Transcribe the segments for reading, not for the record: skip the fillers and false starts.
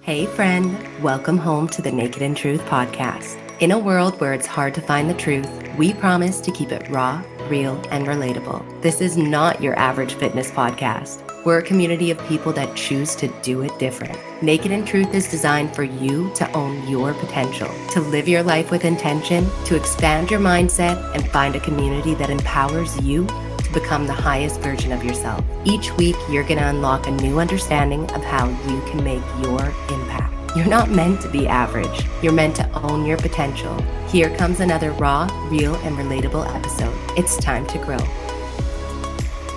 Hey friend, welcome home to the Naked and Truth podcast. In a world where it's hard to find the truth, we promise to keep it raw, real, and relatable. This is not your average fitness podcast. We're a community of people that choose to do it different. Naked and Truth is designed for you to own your potential, to live your life with intention, to expand your mindset, and find a community that empowers you to become the highest version of yourself. Each week, you're going to unlock a new understanding of how you can make your impact. You're not meant to be average. You're meant to own your potential. Here comes another raw, real, and relatable episode. It's time to grow.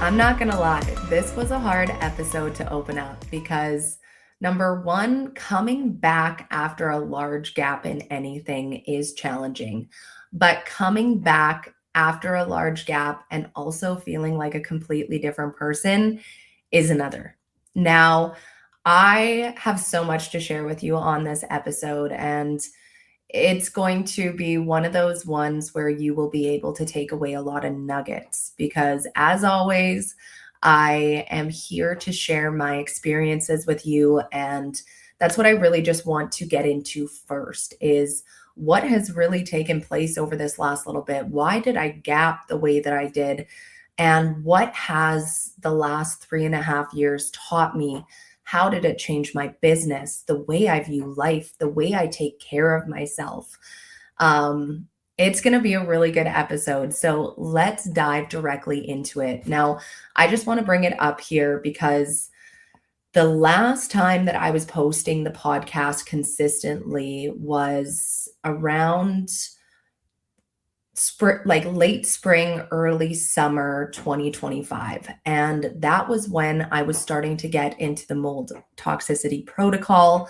I'm not going to lie, this was a hard episode to open up because number one, coming back after a large gap in anything is challenging, but coming back after a large gap and also feeling like a completely different person is another. Now, I have so much to share with you on this episode, and it's going to be one of those ones where you will be able to take away a lot of nuggets because, as always, I am here to share my experiences with you. And that's what I really just want to get into first is what has really taken place over this last little bit. Why did I gap the way that I did? And what has the last 3.5 years taught me? How did it change my business, the way I view life, the way I take care of myself? It's going to be a really good episode. So let's dive directly into it. Now, I just want to bring it up here because the last time that I was posting the podcast consistently was around like late spring, early summer 2025. And that was when I was starting to get into the mold toxicity protocol.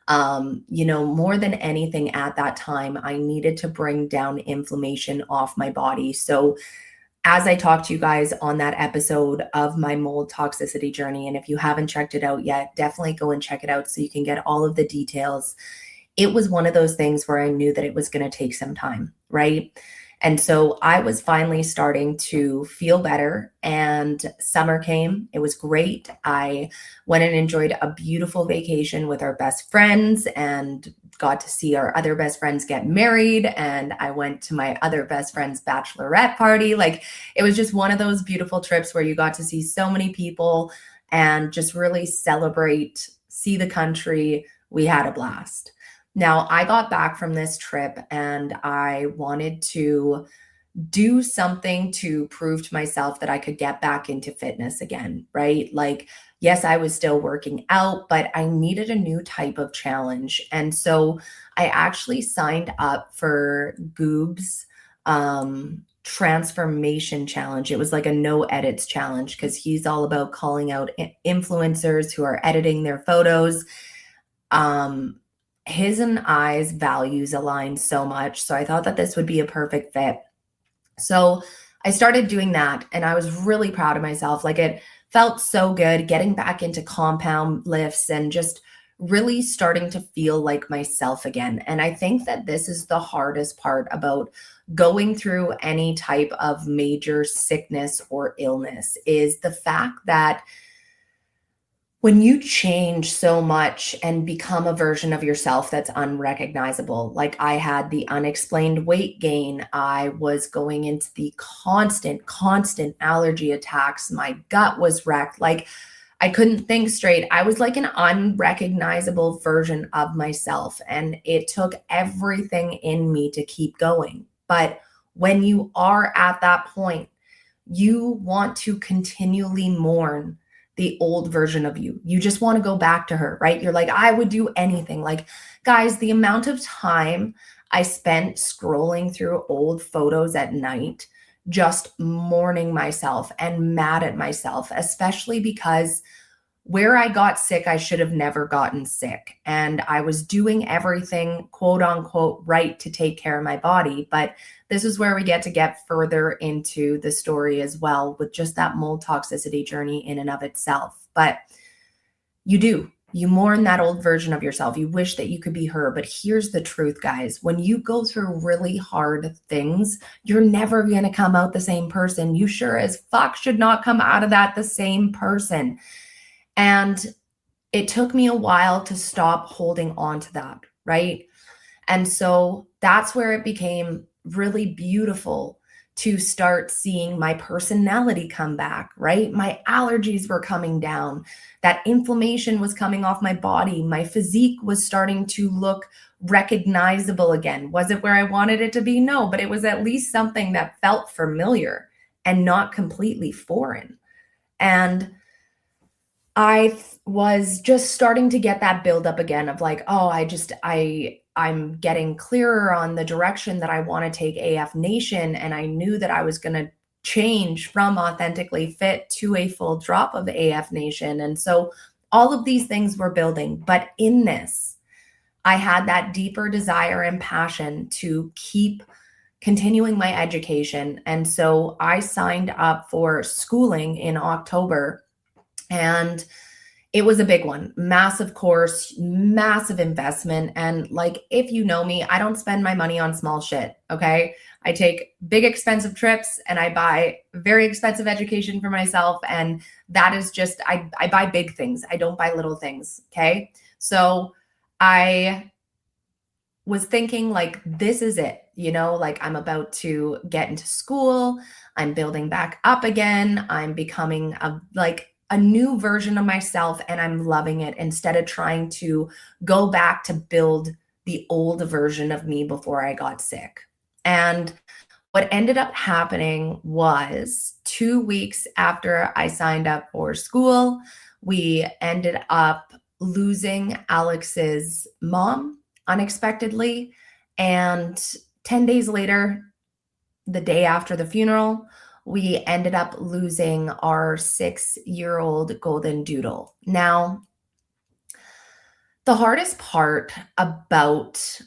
More than anything at that time, I needed to bring down inflammation off my body. So as I talked to you guys on that episode of my mold toxicity journey, and if you haven't checked it out yet, definitely go and check it out so you can get all of the details. It was one of those things where I knew that it was going to take some time, right? And so I was finally starting to feel better, and summer came. It was great. I went and enjoyed a beautiful vacation with our best friends and got to see our other best friends get married. And I went to my other best friend's bachelorette party. Like, it was just one of those beautiful trips where you got to see so many people and just really celebrate, see the country. We had a blast. Now, I got back from this trip and I wanted to do something to prove to myself that I could get back into fitness again, right? Like, yes, I was still working out, but I needed a new type of challenge. And so I actually signed up for Goob's transformation challenge. It was like a no edits challenge because he's all about calling out influencers who are editing their photos. His and I's values align so much. So I thought that this would be a perfect fit. So I started doing that and I was really proud of myself. Like, it felt so good getting back into compound lifts and just really starting to feel like myself again. And I think that this is the hardest part about going through any type of major sickness or illness is the fact that when you change so much and become a version of yourself that's unrecognizable, like I had the unexplained weight gain, I was going into the constant allergy attacks. My gut was wrecked. Like, I couldn't think straight. I was like an unrecognizable version of myself. And it took everything in me to keep going. But when you are at that point, you want to continually mourn the old version of you. You just want to go back to her, right? You're like, I would do anything. Like, guys, the amount of time I spent scrolling through old photos at night, just mourning myself and mad at myself, especially because where I got sick, I should have never gotten sick. And I was doing everything, quote unquote, right to take care of my body. But this is where we get further into the story as well with just that mold toxicity journey in and of itself. But you mourn that old version of yourself. You wish that you could be her. But here's the truth, guys. When you go through really hard things, you're never going to come out the same person. You sure as fuck should not come out of that the same person. And it took me a while to stop holding on to that, right? And so that's where it became really beautiful to start seeing my personality come back, right? My allergies were coming down. That inflammation was coming off my body. My physique was starting to look recognizable again. Was it where I wanted it to be? No, but it was at least something that felt familiar and not completely foreign. And was just starting to get that buildup again of like, oh, I'm getting clearer on the direction that I want to take AF Nation. And I knew that I was going to change from authentically fit to a full drop of AF Nation. And so all of these things were building. But in this, I had that deeper desire and passion to keep continuing my education. And so I signed up for schooling in October, and it was a big one, massive course, massive investment. And like, if you know me, I don't spend my money on small shit. Okay. I take big, expensive trips and I buy very expensive education for myself. And that is just, I buy big things. I don't buy little things. Okay. So I was thinking like, this is it, like I'm about to get into school. I'm building back up again. I'm becoming a new version of myself, and I'm loving it, instead of trying to go back to build the old version of me before I got sick. And what ended up happening was 2 weeks after I signed up for school, we ended up losing Alex's mom unexpectedly. And 10 days later, the day after the funeral, we ended up losing our 6-year-old golden doodle. Now, the hardest part about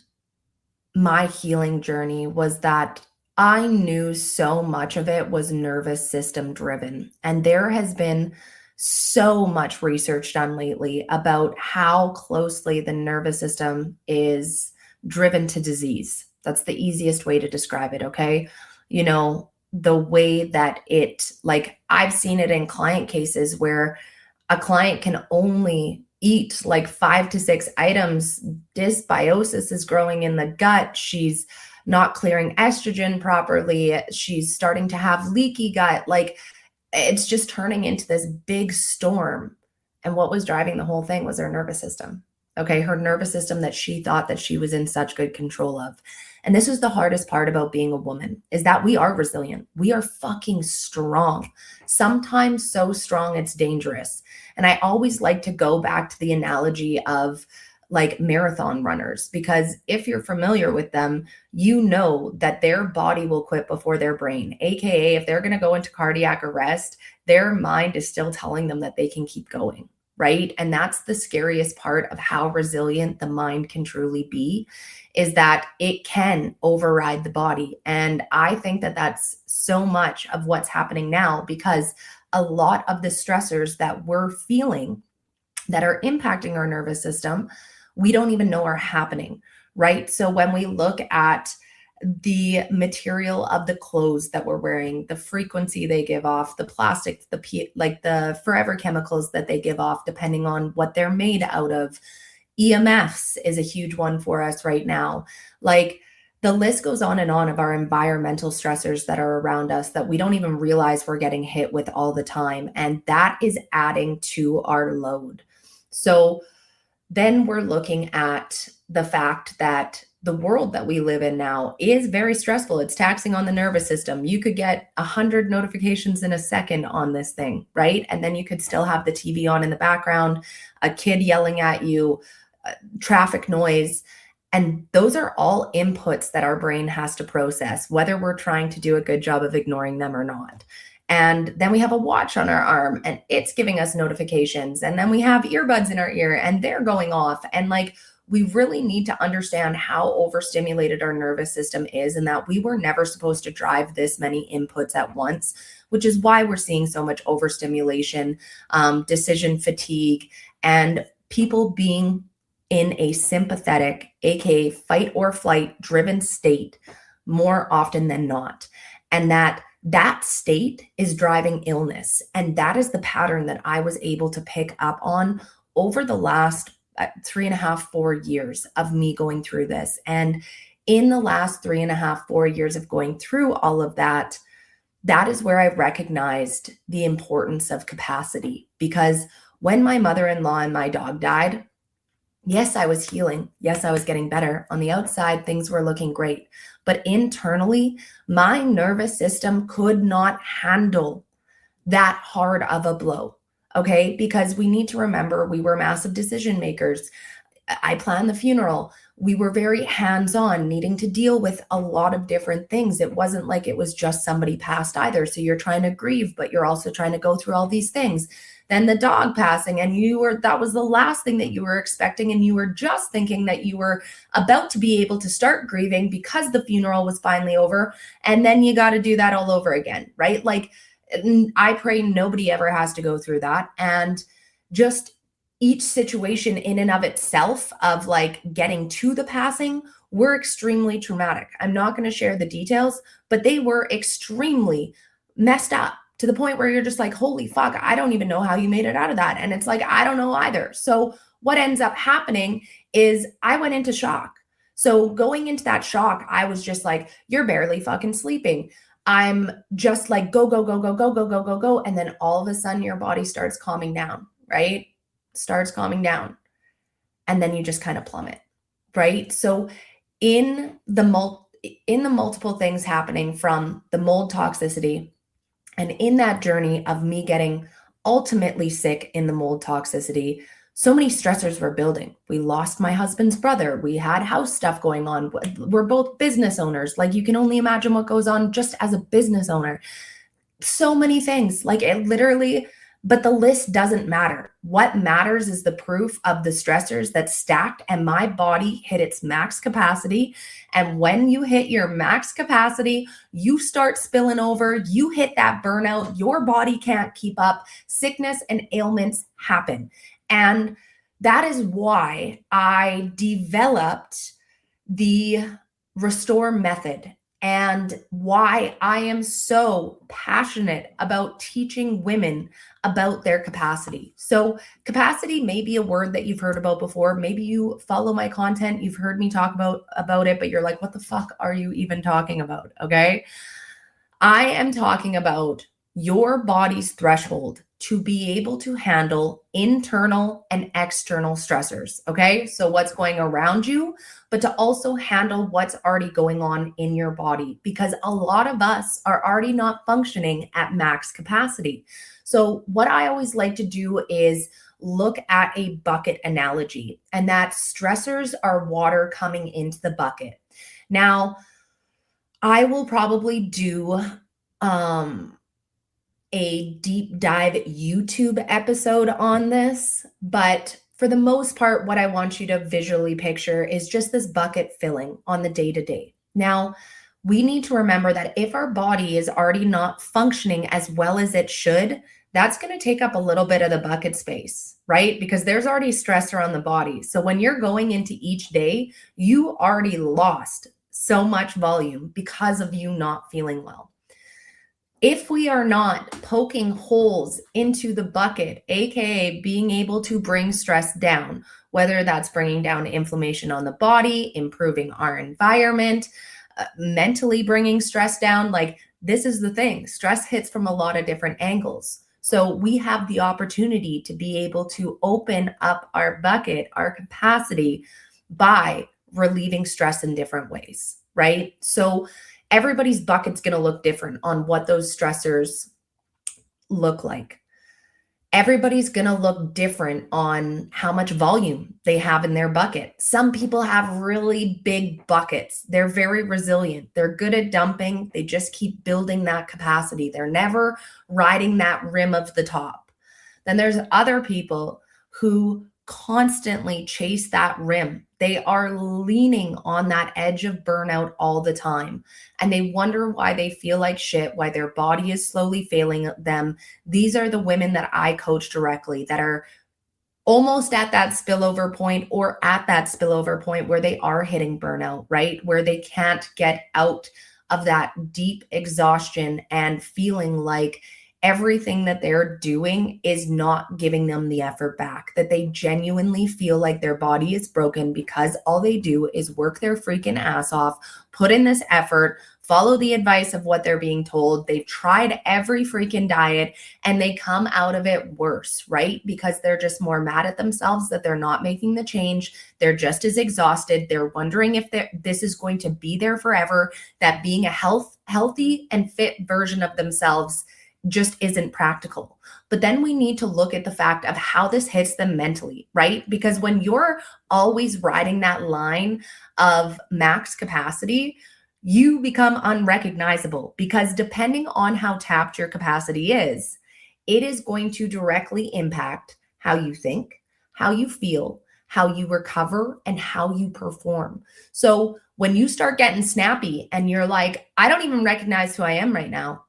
my healing journey was that I knew so much of it was nervous system driven. And there has been so much research done lately about how closely the nervous system is driven to disease. That's the easiest way to describe it, okay? The way that I've seen it in client cases where a client can only eat like 5 to 6 items. Dysbiosis is growing in the gut. She's not clearing estrogen properly. She's starting to have leaky gut. Like, it's just turning into this big storm. And what was driving the whole thing was her nervous system. Okay, her nervous system that she thought that she was in such good control of. And this was the hardest part about being a woman, is that we are resilient. We are fucking strong. Sometimes so strong it's dangerous. And I always like to go back to the analogy of like marathon runners, because if you're familiar with them, you know that their body will quit before their brain. AKA, if they're going to go into cardiac arrest, their mind is still telling them that they can keep going, right? And that's the scariest part of how resilient the mind can truly be, is that it can override the body. And I think that that's so much of what's happening now, because a lot of the stressors that we're feeling that are impacting our nervous system, we don't even know are happening, right? So when we look at the material of the clothes that we're wearing, the frequency they give off, the plastic, the forever chemicals that they give off, depending on what they're made out of. EMFs is a huge one for us right now. Like, the list goes on and on of our environmental stressors that are around us that we don't even realize we're getting hit with all the time. And that is adding to our load. So then we're looking at the fact that the world that we live in now is very stressful. It's taxing on the nervous system. You could get 100 notifications in a second on this thing, right? And then you could still have the TV on in the background, a kid yelling at you, traffic noise. And those are all inputs that our brain has to process, whether we're trying to do a good job of ignoring them or not. And then we have a watch on our arm and it's giving us notifications. And then we have earbuds in our ear and they're going off. And like, we really need to understand how overstimulated our nervous system is, and that we were never supposed to drive this many inputs at once, which is why we're seeing so much overstimulation, decision fatigue, and people being in a sympathetic, aka fight or flight driven state more often than not. And that state is driving illness. And that is the pattern that I was able to pick up on over the last 3.5, 4 years of me going through this. And in the last 3.5, 4 years of going through all of that, that is where I recognized the importance of capacity. Because when my mother-in-law and my dog died, yes, I was healing. Yes, I was getting better. On the outside, things were looking great. But internally, my nervous system could not handle that hard of a blow. Okay. Because we need to remember we were massive decision makers. I planned the funeral. We were very hands-on, needing to deal with a lot of different things. It wasn't like it was just somebody passed either. So you're trying to grieve, but you're also trying to go through all these things. Then the dog passing, and that was the last thing that you were expecting. And you were just thinking that you were about to be able to start grieving because the funeral was finally over. And then you got to do that all over again, right? Like, I pray nobody ever has to go through that. And just each situation in and of itself of like getting to the passing were extremely traumatic. I'm not going to share the details, but they were extremely messed up to the point where you're just like, holy fuck, I don't even know how you made it out of that. And it's like, I don't know either. So what ends up happening is I went into shock. So going into that shock, I was just like, you're barely fucking sleeping. I'm just like, go, go, go, go, go, go, go, go, go. And then all of a sudden your body starts calming down, right? Starts calming down. And then you just kind of plummet, right? So in the multiple things happening from the mold toxicity, and in that journey of me getting ultimately sick in the mold toxicity, so many stressors were building. We lost my husband's brother. We had house stuff going on. We're both business owners. Like, you can only imagine what goes on just as a business owner. So many things, like, it literally, but the list doesn't matter. What matters is the proof of the stressors that stacked, and my body hit its max capacity. And when you hit your max capacity, you start spilling over, you hit that burnout, your body can't keep up, sickness and ailments happen. And that is why I developed the Restore method, and why I am so passionate about teaching women about their capacity. So capacity may be a word that you've heard about before. Maybe you follow my content, you've heard me talk about it, but you're like, what the fuck are you even talking about? Okay. I am talking about your body's threshold to be able to handle internal and external stressors. Okay. So what's going around you, but to also handle what's already going on in your body, because a lot of us are already not functioning at max capacity. So what I always like to do is look at a bucket analogy, and that stressors are water coming into the bucket. Now, I will probably do a deep dive YouTube episode on this, but for the most part, what I want you to visually picture is just this bucket filling on the day-to-day. Now, we need to remember that if our body is already not functioning as well as it should, that's going to take up a little bit of the bucket space, right? Because there's already stressor on the body. So when you're going into each day, you already lost so much volume because of you not feeling well. If we are not poking holes into the bucket, aka being able to bring stress down, whether that's bringing down inflammation on the body, improving our environment, mentally bringing stress down, like, this is the thing. Stress hits from a lot of different angles. So we have the opportunity to be able to open up our bucket, our capacity, by relieving stress in different ways, right? So everybody's bucket's going to look different on what those stressors look like. Everybody's going to look different on how much volume they have in their bucket. Some people have really big buckets. They're very resilient. They're good at dumping. They just keep building that capacity. They're never riding that rim of the top. Then there's other people who constantly chase that rim. They are leaning on that edge of burnout all the time, and they wonder why they feel like shit, why their body is slowly failing them. These are the women that I coach directly that are almost at that spillover point, or at that spillover point where they are hitting burnout, right? Where they can't get out of that deep exhaustion and feeling like everything that they're doing is not giving them the effort back, that they genuinely feel like their body is broken because all they do is work their freaking ass off, put in this effort, follow the advice of what they're being told. They've tried every freaking diet and they come out of it worse, right? Because they're just more mad at themselves that they're not making the change. They're just as exhausted. They're wondering if this is going to be there forever, that being a healthy and fit version of themselves just isn't practical. But then we need to look at the fact of how this hits them mentally, right? Because when you're always riding that line of max capacity, you become unrecognizable, because depending on how tapped your capacity is, it is going to directly impact how you think, how you feel, how you recover, and how you perform. So when you start getting snappy and you're like, I don't even recognize who I am right now,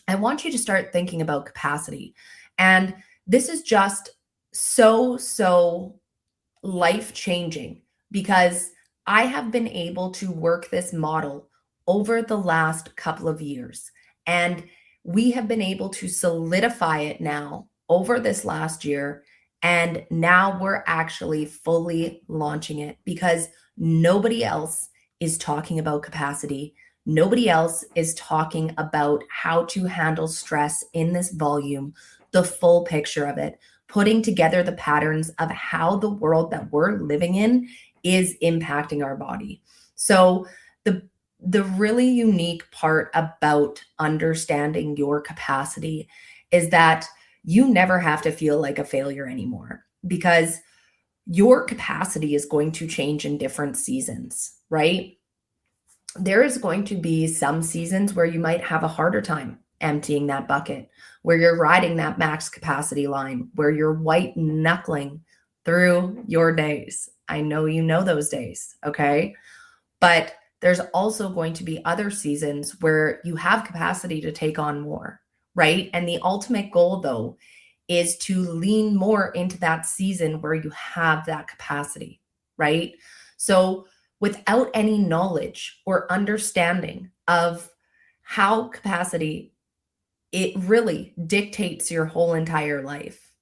I want you to start thinking about capacity. And this is just so life-changing, because I have been able to work this model over the last couple of years. And we have been able to solidify it now over this last year. And now we're actually fully launching it, because nobody else is talking about capacity. Nobody else is talking about how to handle stress in this volume, the full picture of it, putting together the patterns of how the world that we're living in is impacting our body. So the really unique part about understanding your capacity is that you never have to feel like a failure anymore, because your capacity is going to change in different seasons, right? There is going to be some seasons where you might have a harder time emptying that bucket, where you're riding that max capacity line, where you're white knuckling through your days. I know you know those days, okay? But there's also going to be other seasons where you have capacity to take on more, right? And the ultimate goal, though, is to lean more into that season where you have that capacity, right? So without any knowledge or understanding of how capacity, it really dictates your whole entire life,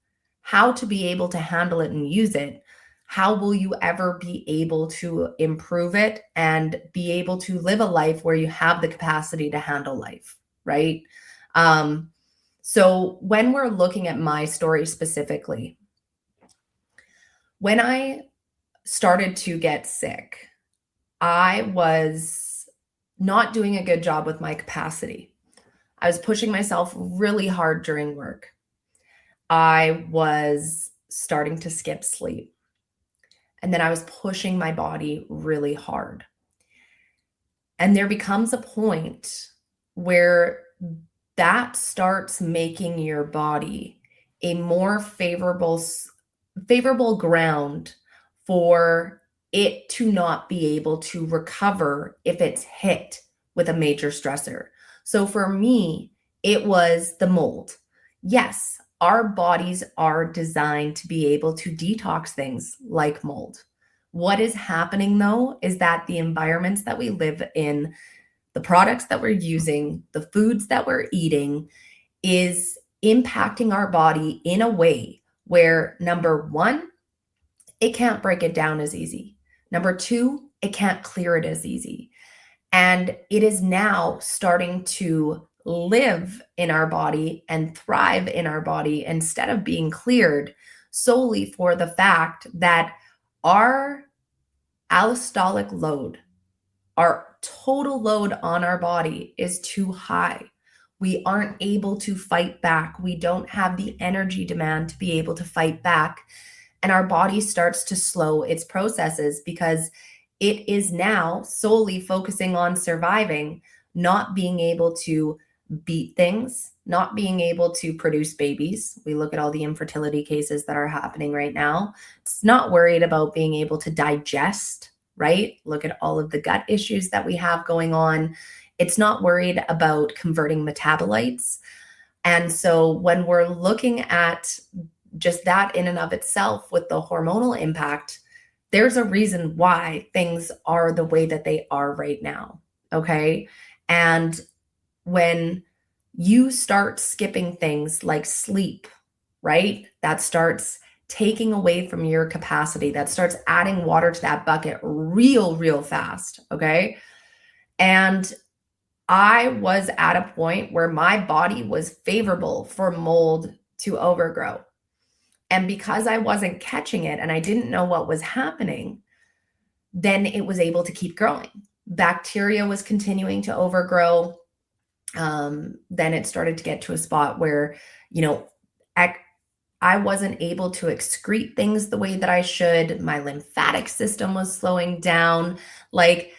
how to be able to handle it and use it, how will you ever be able to improve it and be able to live a life where you have the capacity to handle life, right? So when we're looking at my story specifically, when I started to get sick, I was not doing a good job with my capacity. I was pushing myself really hard during work. I was starting to skip sleep. And then I was pushing my body really hard. And there becomes a point where that starts making your body a more favorable ground for it to not be able to recover if it's hit with a major stressor. So for me, it was the mold. Yes, our bodies are designed to be able to detox things like mold. What is happening, though, is that the environments that we live in, the products that we're using, the foods that we're eating is impacting our body in a way where, number one, it can't break it down as easy. Number two, it can't clear it as easy. And it is now starting to live in our body and thrive in our body instead of being cleared solely for the fact that our allostolic load, our total load on our body is too high. We aren't able to fight back. We don't have the energy demand to be able to fight back. And our body starts to slow its processes because it is now solely focusing on surviving, not being able to beat things, not being able to produce babies. We look at all the infertility cases that are happening right now. It's not worried about being able to digest, right? Look at all of the gut issues that we have going on. It's not worried about converting metabolites. And so when we're looking at just that in and of itself with the hormonal impact, there's a reason why things are the way that they are right now. Okay. And when you start skipping things like sleep, right? That starts taking away from your capacity. That starts adding water to that bucket real fast, okay? And I was at a point where my body was favorable for mold to overgrow. And because I wasn't catching it and I didn't know what was happening, then it was able to keep growing. Bacteria was continuing to overgrow. Then it started to get to a spot where, you know, I wasn't able to excrete things the way that I should. My lymphatic system was slowing down. Like,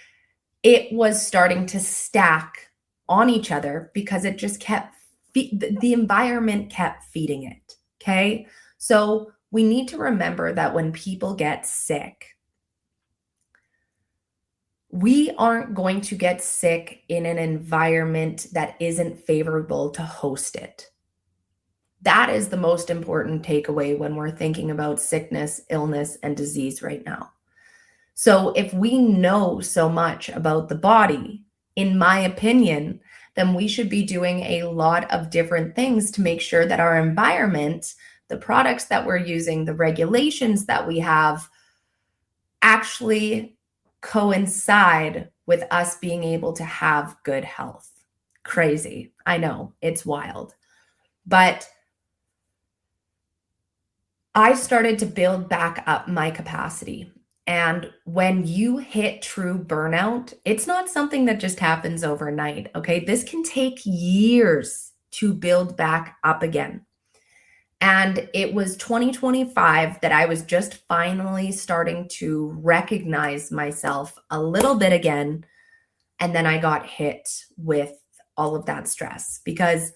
it was starting to stack on each other because it just kept, the environment kept feeding it. Okay. So we need to remember that when people get sick, we aren't going to get sick in an environment that isn't favorable to host it. That is the most important takeaway when we're thinking about sickness, illness, and disease right now. So if we know so much about the body, in my opinion, then we should be doing a lot of different things to make sure that our environment, the products that we're using, the regulations that we have actually coincide with us being able to have good health. Crazy. I know, it's wild. But I started to build back up my capacity. And when you hit true burnout, it's not something that just happens overnight, okay? This can take years to build back up again. And it was 2025 that I was just finally starting to recognize myself a little bit again. And then I got hit with all of that stress because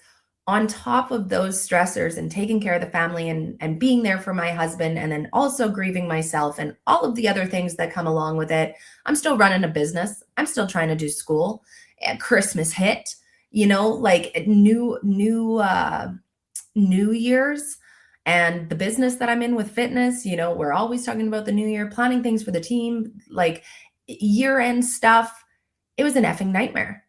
on top of those stressors and taking care of the family and being there for my husband and then also grieving myself and all of the other things that come along with it, I'm still running a business. I'm still trying to do school. Christmas hit, like New Year's and the business that I'm in with fitness, we're always talking about the new year, planning things for the team, like year-end stuff. It was an effing nightmare.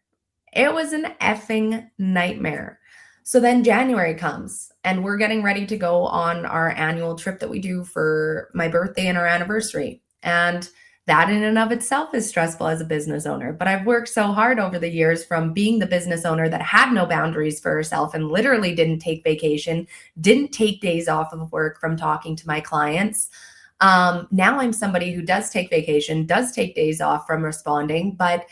It was an effing nightmare. So then January comes and we're getting ready to go on our annual trip that we do for my birthday and our anniversary. And that in and of itself is stressful as a business owner. But I've worked so hard over the years from being the business owner that had no boundaries for herself and literally didn't take vacation, didn't take days off of work from talking to my clients. Now I'm somebody who does take vacation, does take days off from responding, but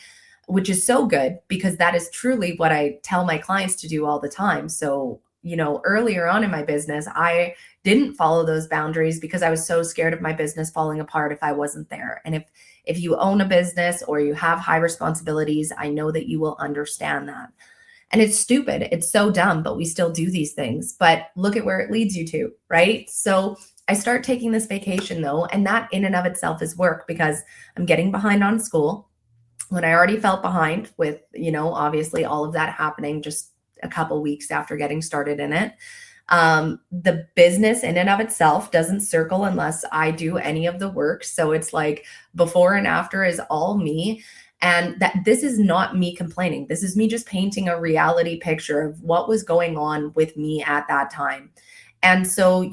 which is so good because that is truly what I tell my clients to do all the time. So, earlier on in my business, I didn't follow those boundaries because I was so scared of my business falling apart if I wasn't there. And if you own a business or you have high responsibilities, I know that you will understand that. And it's stupid. It's so dumb, but we still do these things. But look at where it leads you to, right? So I start taking this vacation though, and that in and of itself is work because I'm getting behind on school. When I already felt behind with, obviously all of that happening just a couple weeks after getting started in it. The business in and of itself doesn't circle unless I do any of the work. So it's like before and after is all me. And that this is not me complaining. This is me just painting a reality picture of what was going on with me at that time. And so,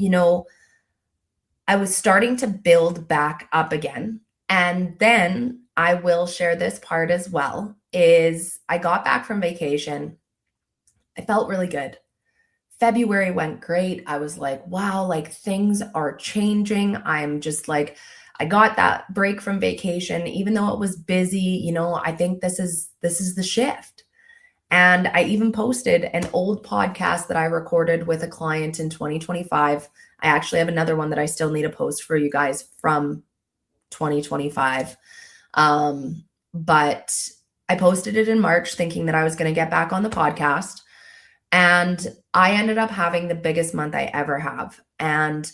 I was starting to build back up again. And then I will share this part as well, is I got back from vacation. I felt really good. February went great. I was like, wow, like things are changing. I'm just like, I got that break from vacation, even though it was busy, I think this is the shift. And I even posted an old podcast that I recorded with a client in 2025. I actually have another one that I still need to post for you guys from 2025. But I posted it in March thinking that I was going to get back on the podcast. And I ended up having the biggest month I ever have. And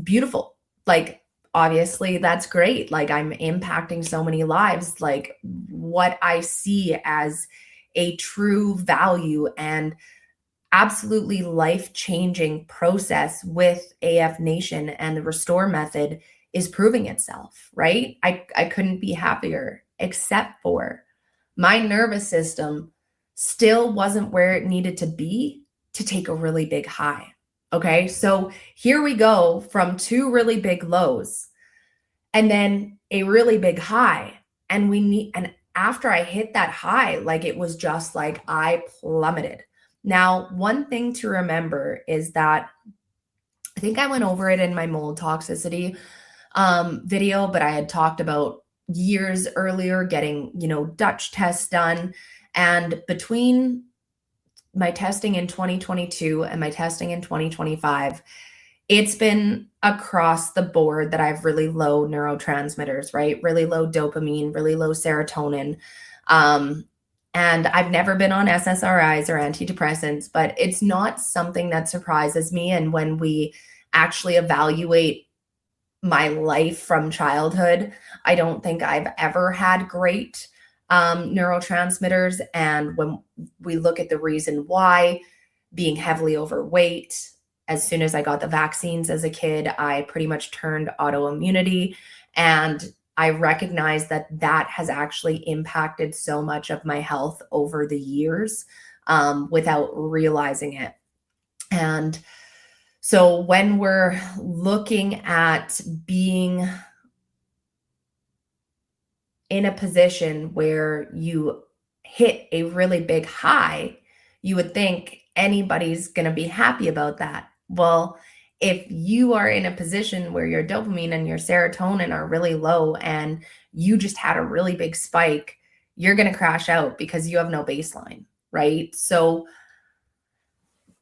beautiful. Like, obviously, that's great. Like, I'm impacting so many lives. Like, what I see as a true value and absolutely life-changing process with AF Nation and the Restore method is proving itself, right? I couldn't be happier, except for my nervous system still wasn't where it needed to be to take a really big high. Okay. So here we go from two really big lows and then a really big high. And after I hit that high, like it was just like I plummeted. Now, one thing to remember is that I think I went over it in my mold toxicity video, but I had talked about years earlier getting, Dutch tests done. And between my testing in 2022 and my testing in 2025, it's been across the board that I have really low neurotransmitters, right? Really low dopamine, really low serotonin. And I've never been on SSRIs or antidepressants, but it's not something that surprises me. And when we actually evaluate my life from childhood, I don't think I've ever had great neurotransmitters. And when we look at the reason why, being heavily overweight, as soon as I got the vaccines as a kid, I pretty much turned autoimmunity. And I recognize that that has actually impacted so much of my health over the years without realizing it. And so when we're looking at being in a position where you hit a really big high, you would think anybody's going to be happy about that. Well, if you are in a position where your dopamine and your serotonin are really low and you just had a really big spike, you're going to crash out because you have no baseline, right? So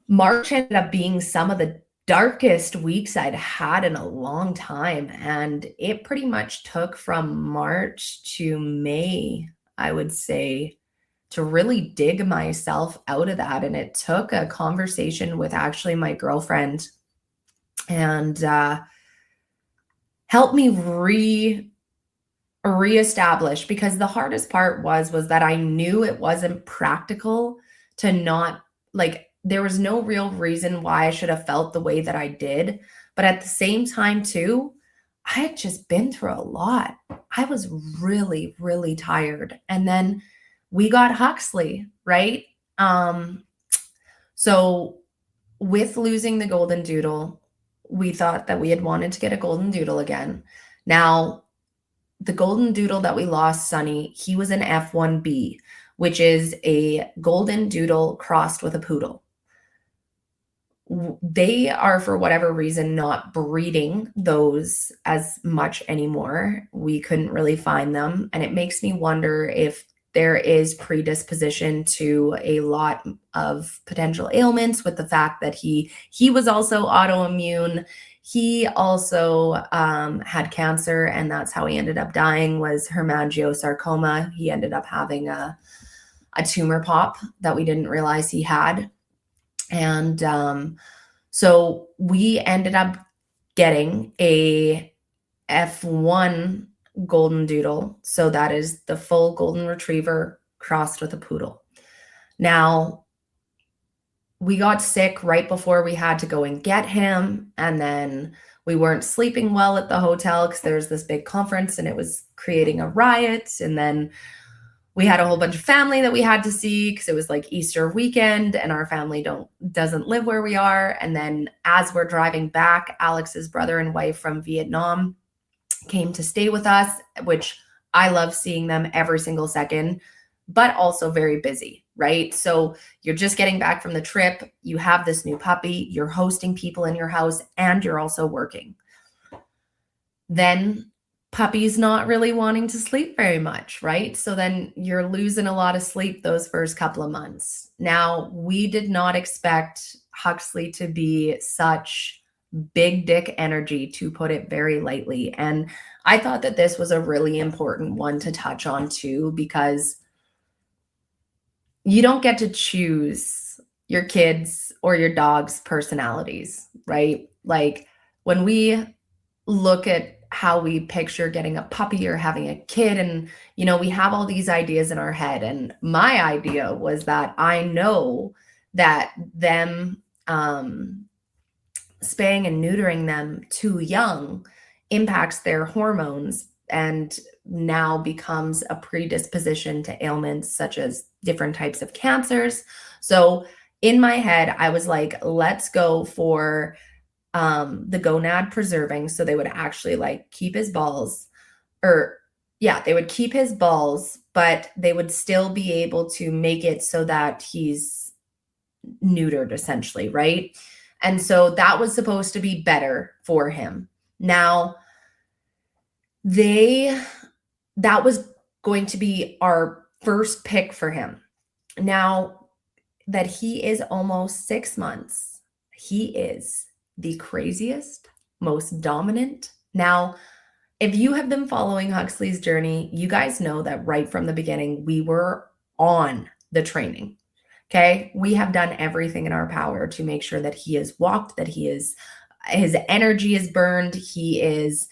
March ended up being some of the darkest weeks I'd had in a long time. And it pretty much took from March to May, I would say, to really dig myself out of that. And it took a conversation with actually my girlfriend and helped me reestablish, because the hardest part was that I knew it wasn't practical to not, like, there was no real reason why I should have felt the way that I did. But at the same time, too, I had just been through a lot. I was really, really tired. And then we got Huxley, right? So with losing the golden doodle, we thought that we had wanted to get a golden doodle again. Now, the golden doodle that we lost, Sunny, he was an F1B, which is a golden doodle crossed with a poodle. They are, for whatever reason, not breeding those as much anymore. We couldn't really find them. And it makes me wonder if there is predisposition to a lot of potential ailments with the fact that he was also autoimmune. He also had cancer, and that's how he ended up dying, was hemangiosarcoma. He ended up having a tumor pop that we didn't realize he had. And so we ended up getting a F1 golden doodle. So that is the full golden retriever crossed with a poodle. Now, we got sick right before we had to go and get him. And then we weren't sleeping well at the hotel because there's this big conference and it was creating a riot. And then we had a whole bunch of family that we had to see because it was like Easter weekend and our family doesn't live where we are. And then as we're driving back, Alex's brother and wife from Vietnam came to stay with us, which I love seeing them every single second, but also very busy, right? So you're just getting back from the trip. You have this new puppy, you're hosting people in your house, and you're also working. Then puppy's not really wanting to sleep very much, right? So then you're losing a lot of sleep those first couple of months. Now, we did not expect Huxley to be such big dick energy, to put it very lightly. And I thought that this was a really important one to touch on too, because you don't get to choose your kids or your dog's personalities, right? Like when we look at how we picture getting a puppy or having a kid, and we have all these ideas in our head. And my idea was that I know that them spaying and neutering them too young impacts their hormones and now becomes a predisposition to ailments such as different types of cancers. So in my head, I was like, let's go for the gonad preserving. So they would actually like keep his balls, or yeah, they would keep his balls, but they would still be able to make it so that he's neutered essentially, right? And so that was supposed to be better for him. Now, that was going to be our first pick for him. Now that he is almost 6 months, he is the craziest, most dominant. Now, if you have been following Huxley's journey, you guys know that right from the beginning, we were on the training. Okay. We have done everything in our power to make sure that he is walked, that his energy is burned. He is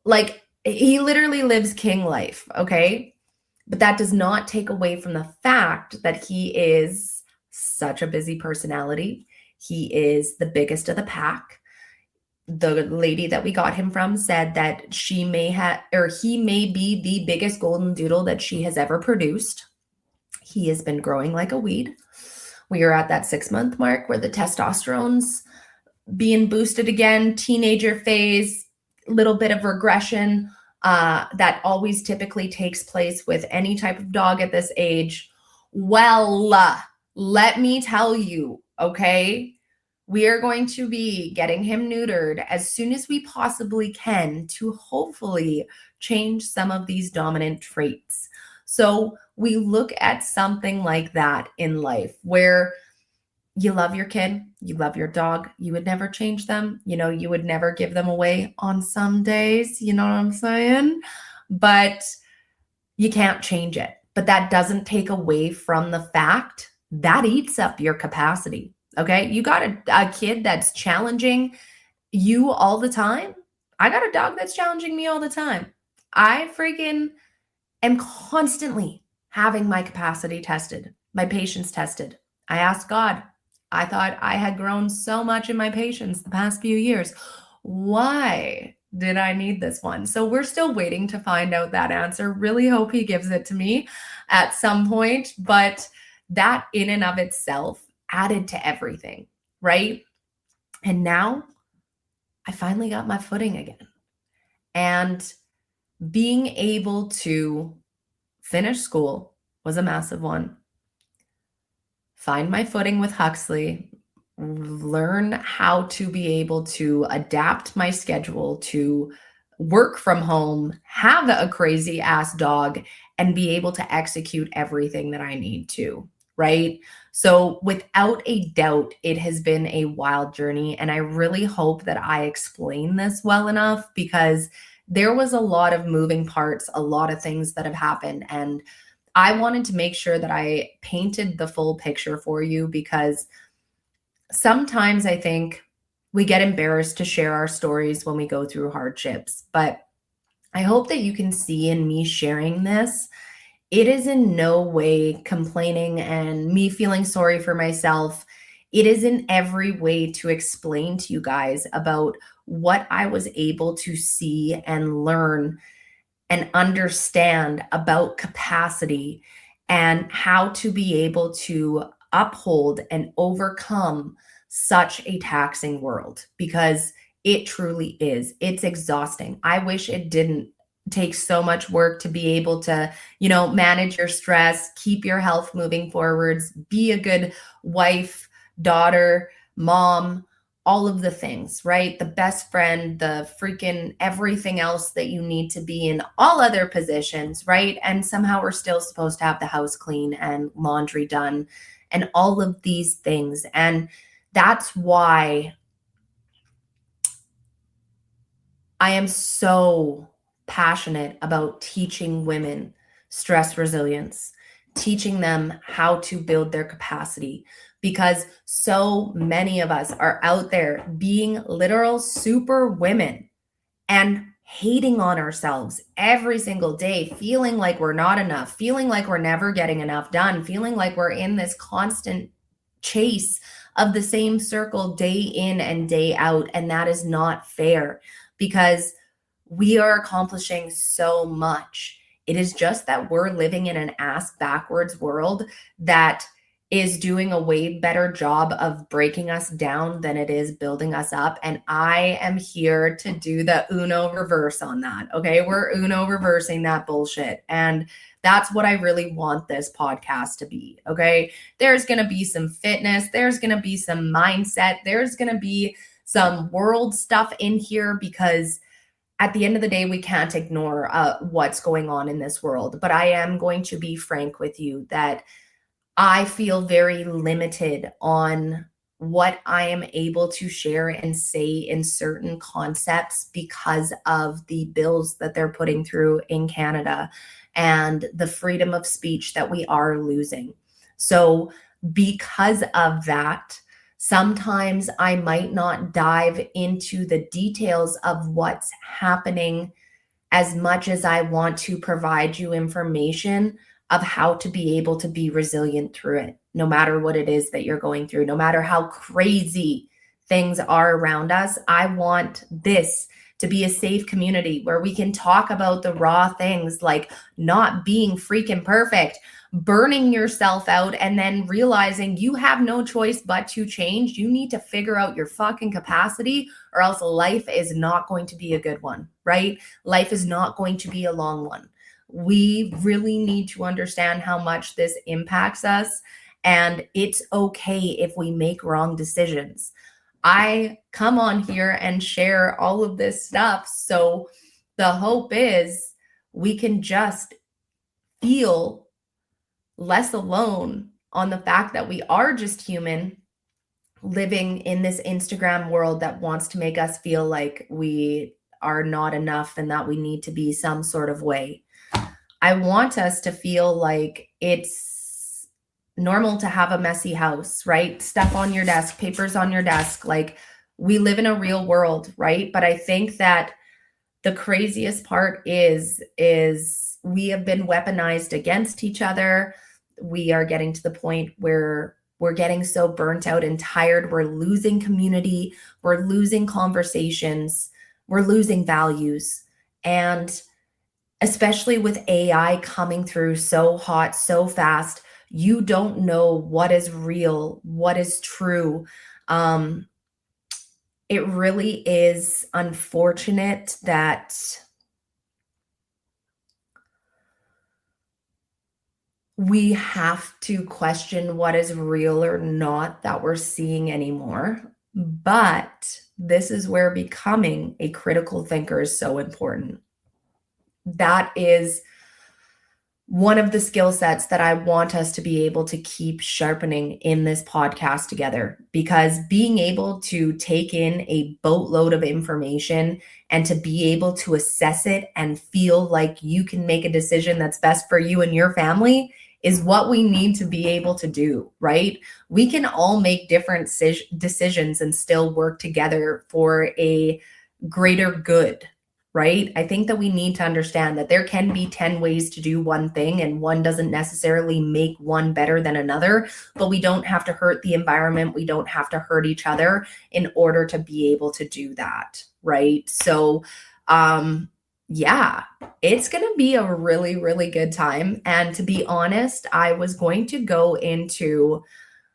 like, he literally lives king life. Okay. But that does not take away from the fact that he is such a busy personality. He is the biggest of the pack. The lady that we got him from said that he may be the biggest golden doodle that she has ever produced. He has been growing like a weed. We are at that 6-month mark where the testosterone's being boosted again, teenager phase, little bit of regression that always typically takes place with any type of dog at this age. Well, let me tell you, okay? We are going to be getting him neutered as soon as we possibly can to hopefully change some of these dominant traits. So we look at something like that in life where you love your kid, you love your dog, you would never change them. You know, you would never give them away on some days, you know what I'm saying? But you can't change it. But that doesn't take away from the fact that eats up your capacity. Okay. You got a kid that's challenging you all the time. I got a dog that's challenging me all the time. I freaking am constantly having my capacity tested, my patience tested. I asked God, I thought I had grown so much in my patience the past few years. Why did I need this one? So we're still waiting to find out that answer. Really hope he gives it to me at some point. But that in and of itself added to everything, right? And now I finally got my footing again. And being able to finish school was a massive one. Find my footing with Huxley, learn how to be able to adapt my schedule to work from home, have a crazy ass dog, and be able to execute everything that I need to, right? So without a doubt, it has been a wild journey. And I really hope that I explain this well enough because there was a lot of moving parts, a lot of things that have happened. And I wanted to make sure that I painted the full picture for you because sometimes I think we get embarrassed to share our stories when we go through hardships. But I hope that you can see in me sharing this, it is in no way complaining and me feeling sorry for myself. It is in every way to explain to you guys about what I was able to see and learn and understand about capacity and how to be able to uphold and overcome such a taxing world because it truly is. It's exhausting. I wish it didn't take so much work to be able to, manage your stress, keep your health moving forwards, be a good wife, daughter, mom, all of the things, right? The best friend, the freaking everything else that you need to be in all other positions, right? And somehow we're still supposed to have the house clean and laundry done and all of these things. And that's why I am so passionate about teaching women stress resilience, teaching them how to build their capacity, because so many of us are out there being literal super women and hating on ourselves every single day, feeling like we're not enough, feeling like we're never getting enough done, feeling like we're in this constant chase of the same circle day in and day out. And that is not fair because we are accomplishing so much. It is just that we're living in an ass backwards world that is doing a way better job of breaking us down than it is building us up. And I am here to do the Uno reverse on that. Okay. We're Uno reversing that bullshit. And that's what I really want this podcast to be. Okay. There's going to be some fitness. There's going to be some mindset. There's going to be some world stuff in here, because at the end of the day, we can't ignore what's going on in this world. But I am going to be frank with you that I feel very limited on what I am able to share and say in certain concepts because of the bills that they're putting through in Canada and the freedom of speech that we are losing. So because of that, sometimes I might not dive into the details of what's happening as much as I want to provide you information of how to be able to be resilient through it, no matter what it is that you're going through, no matter how crazy things are around us. I want this to be a safe community where we can talk about the raw things, like not being freaking perfect, burning yourself out, and then realizing you have no choice but to change. You need to figure out your fucking capacity, or else life is not going to be a good one, right? Life is not going to be a long one. We really need to understand how much this impacts us, and it's okay if we make wrong decisions. I come on here and share all of this stuff, so the hope is we can just feel less alone on the fact that we are just human living in this Instagram world that wants to make us feel like we are not enough and that we need to be some sort of way. I want us to feel like it's normal to have a messy house, right? Stuff on your desk, papers on your desk. Like, we live in a real world, right? But I think that the craziest part is we have been weaponized against each other. We are getting to the point where we're getting so burnt out and tired. We're losing community. We're losing conversations. We're losing values. And especially with AI coming through so hot, so fast, you don't know what is real, what is true. It really is unfortunate that we have to question what is real or not that we're seeing anymore. But this is where becoming a critical thinker is so important. That is one of the skill sets that I want us to be able to keep sharpening in this podcast together, because being able to take in a boatload of information and to be able to assess it and feel like you can make a decision that's best for you and your family is what we need to be able to do, right? We can all make different decisions and still work together for a greater good, right? I think that we need to understand that there can be 10 ways to do one thing, and one doesn't necessarily make one better than another, but we don't have to hurt the environment. We don't have to hurt each other in order to be able to do that, right? So, yeah, it's going to be a really, really good time. And to be honest, I was going to go into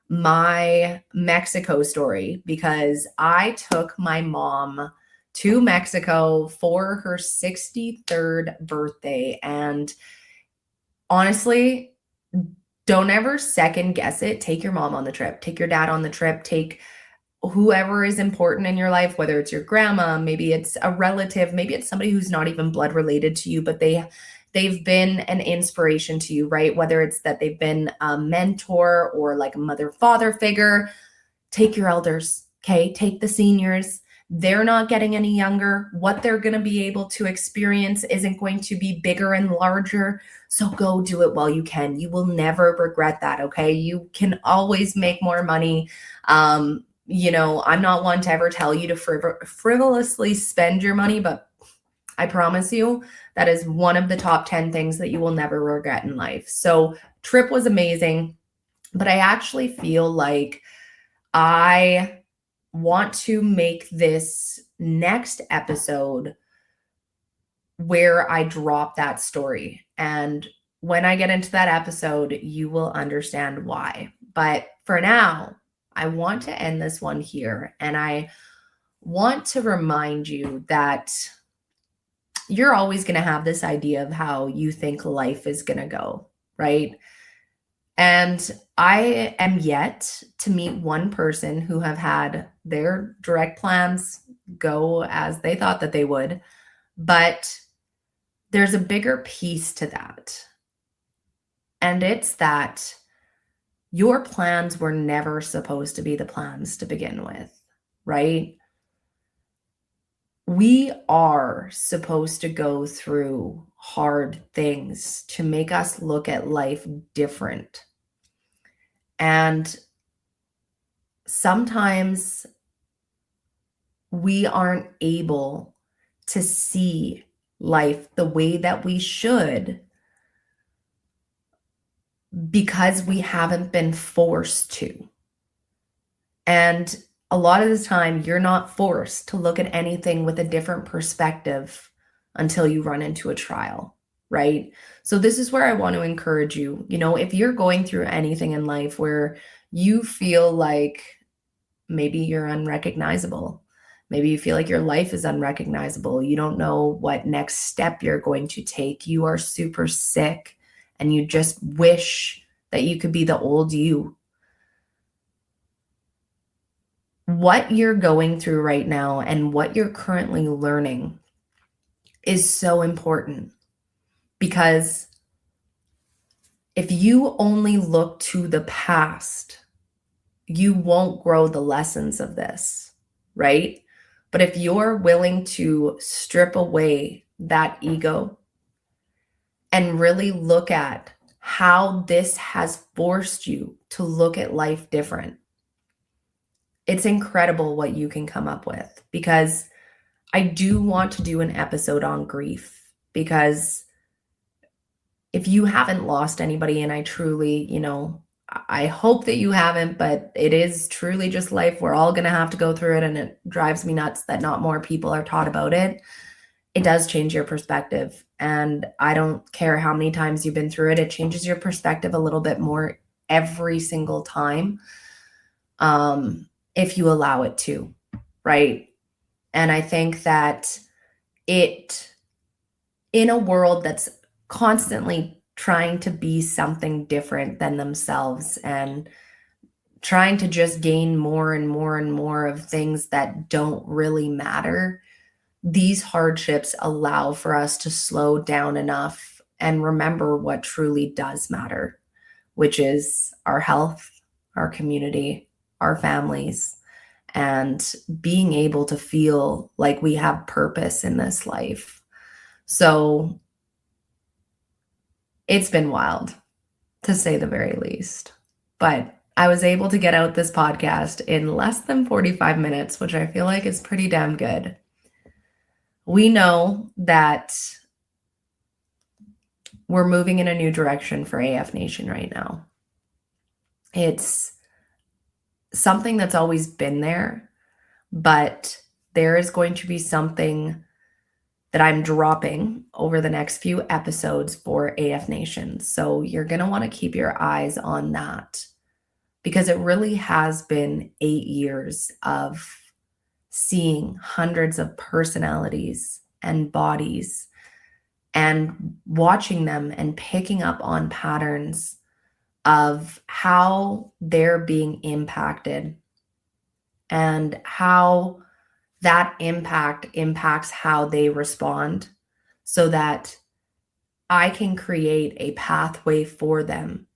my Mexico story because I took my mom to Mexico for her 63rd birthday. And honestly, don't ever second guess it. Take your mom on the trip, take your dad on the trip, take whoever is important in your life, whether it's your grandma, maybe it's a relative, maybe it's somebody who's not even blood related to you, but they've been an inspiration to you, right? Whether it's that they've been a mentor or like a mother, father figure. Take your elders, okay? Take the seniors. They're not getting any younger. What they're going to be able to experience isn't going to be bigger and larger. So go do it while you can. You will never regret that, okay? You can always make more money. I'm not one to ever tell you to frivolously spend your money, but I promise you that is one of the top 10 things that you will never regret in life. So trip was amazing, but I actually feel like I want to make this next episode where I drop that story. And when I get into that episode, you will understand why. But for now, I want to end this one here. And I want to remind you that you're always going to have this idea of how you think life is going to go, right? And I am yet to meet one person who have had their direct plans go as they thought that they would. But there's a bigger piece to that. And it's that your plans were never supposed to be the plans to begin with, right? We are supposed to go through hard things to make us look at life different. And sometimes we aren't able to see life the way that we should because we haven't been forced to. And a lot of the time, you're not forced to look at anything with a different perspective until you run into a trial, right? So this is where I want to encourage you. You know, if you're going through anything in life where you feel like maybe you're unrecognizable, maybe you feel like your life is unrecognizable, you don't know what next step you're going to take, you are super sick, and you just wish that you could be the old you. What you're going through right now and what you're currently learning is so important, because if you only look to the past, you won't grow the lessons of this, right? But if you're willing to strip away that ego and really look at how this has forced you to look at life different, it's incredible what you can come up with. Because I do want to do an episode on grief, because if you haven't lost anybody, and I truly, I hope that you haven't, but it is truly just life. We're all going to have to go through it. And it drives me nuts that not more people are taught about it. It does change your perspective. And I don't care how many times you've been through it. It changes your perspective a little bit more every single time. If you allow it to, right? And I think that in a world that's constantly trying to be something different than themselves and trying to just gain more and more and more of things that don't really matter, these hardships allow for us to slow down enough and remember what truly does matter, which is our health, our community, our families, and being able to feel like we have purpose in this life. So it's been wild, to say the very least. But I was able to get out this podcast in less than 45 minutes, which I feel like is pretty damn good. We know that we're moving in a new direction for AF Nation right now. It's something that's always been there, but there is going to be something that I'm dropping over the next few episodes for AF Nation. So you're going to want to keep your eyes on that, because it really has been 8 years of seeing hundreds of personalities and bodies and watching them and picking up on patterns of how they're being impacted and how that impact impacts how they respond, so that I can create a pathway for them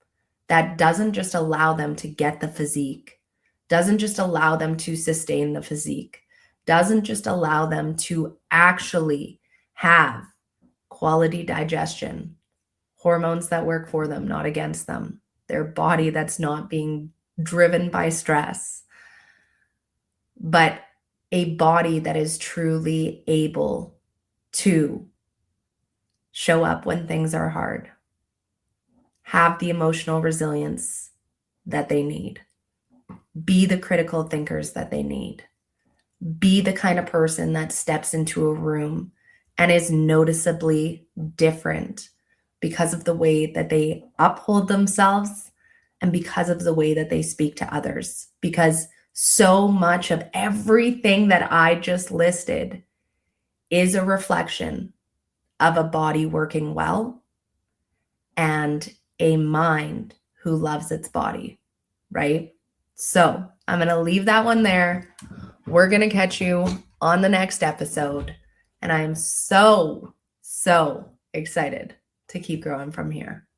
that doesn't just allow them to get the physique, doesn't just allow them to sustain the physique, doesn't just allow them to actually have quality digestion, hormones that work for them, not against them, their body that's not being driven by stress, but a body that is truly able to show up when things are hard, have the emotional resilience that they need, be the critical thinkers that they need, be the kind of person that steps into a room and is noticeably different because of the way that they uphold themselves and because of the way that they speak to others. Because so much of everything that I just listed is a reflection of a body working well and a mind who loves its body, right? So I'm going to leave that one there. We're going to catch you on the next episode. And I'm so excited to keep growing from here.